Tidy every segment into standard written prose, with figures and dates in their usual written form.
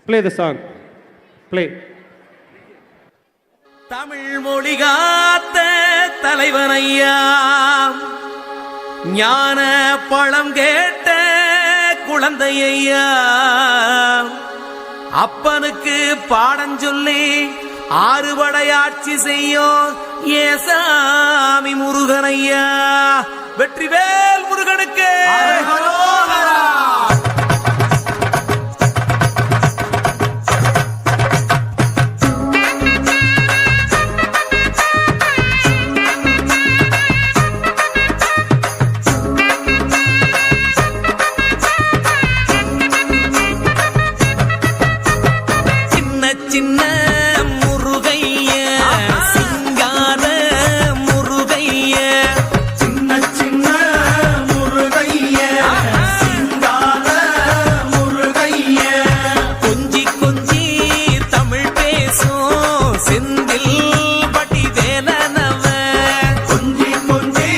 Play the song. Play. Tamil மொழி காத்த தலைவனையா, ஞான பழம் கேட்ட குழந்தையா, அப்பனுக்கு பாடம் சொல்லி ஆறுபடையாட்சி செய்யும் ஏசாமி முருகனையா. வெற்றிவேல் முருகனுக்கு. சின்ன முருகைய, சிங்கார முருகைய, சின்ன சின்ன முருகைய, சிங்கார முருகைய, கொஞ்சி கொஞ்சி தமிழ் பேசும் செந்தில் பட்டி வேலனவ, கொஞ்சி கொஞ்சி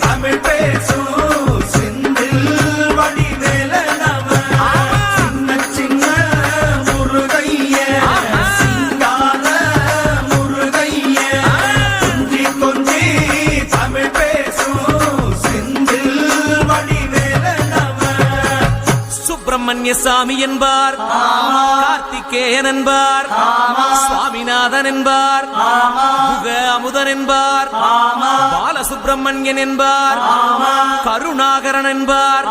தமிழ் பேசும் செந்தில் வடி வேலனவ, சின்ன சின்ன முருகைய, சிங்கார முருகைய, கொஞ்சி கொஞ்சி தமிழ் பேசும் செந்தில் வடி வேலனவ. சுப்பிரமணிய சாமி என்பார், கார்த்திகேயன் என்பார், சுவாமிநாதன் என்பார், முக அமுதன் என்பார், பாலசுப்பிரமணியன் என்பார், கருணாகரன் என்பார்,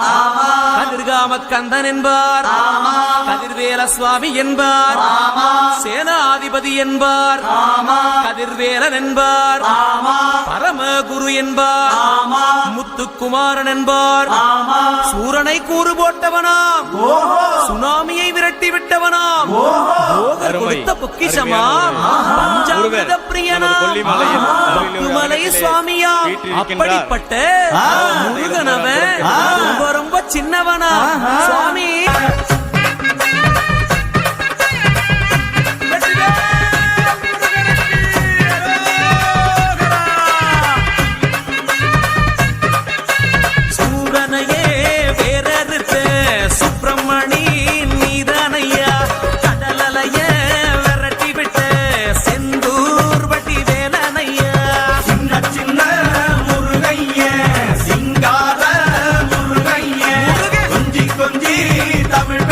கதிர்காம கந்தன் என்பார், கதிர்வேல சுவாமி என்பார், சேனாதிபதி என்பார், கதிர்வேலன் என்பார், பரமகுரு என்பார், முத்துக்குமாரன் என்பார், சூரனை கூறு போட்டவனாம், சுனாமியை விரட்டி விட்டவனாம், போகர் கொடுத்த பொக்கிஷமாம், பஞ்சாமிர்த பிரியனாம், முத்துமலை சுவாமியாம். அப்படிப்பட்ட முருகனவன் ரொம்ப ரொம்ப சின்னவனா சுவாமி. சூரனையே வேறறுத்த சுப்பிரமணி நீதானையா, கடலைய விரட்டி விட்ட செந்தூர் வட்டி வேலனையா. சின்ன சின்ன முருகைய, சிங்கார முருகைய, கொஞ்சி கொஞ்சி தமிழ்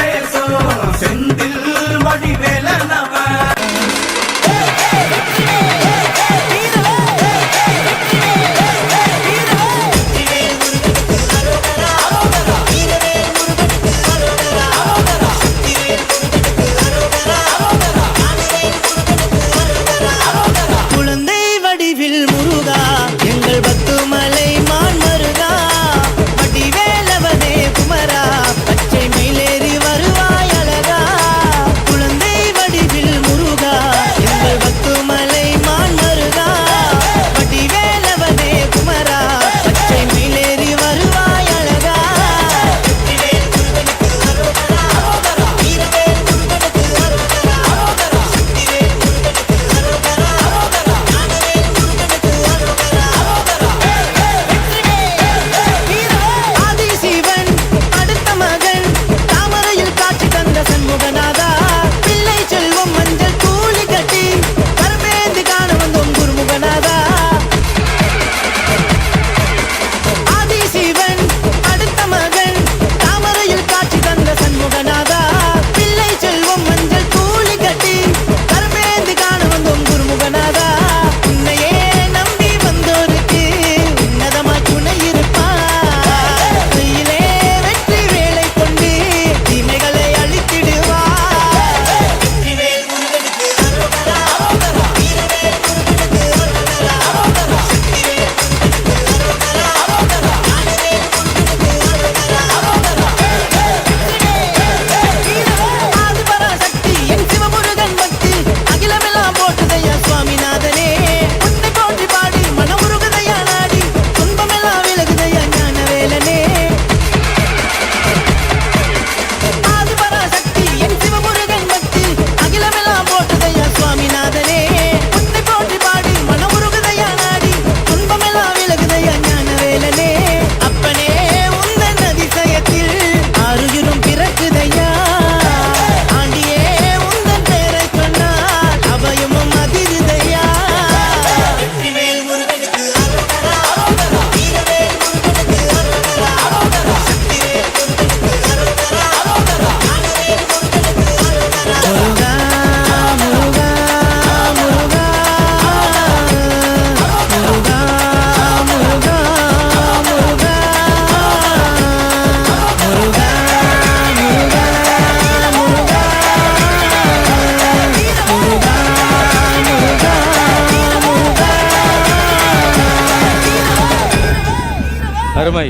அருமை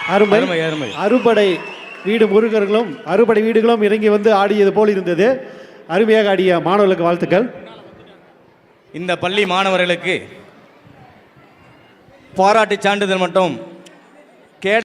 அருமை அருமை அருமை. அறுபடை வீடு முருகர்களும் அறுபடை வீடுகளும் இறங்கி வந்து ஆடியது போல் இருந்தது. அருமையாக ஆடிய மாணவர்களுக்கு வாழ்த்துக்கள். இந்த பள்ளி மாணவர்களுக்கு பாராட்டு சான்றிதழ் மட்டும்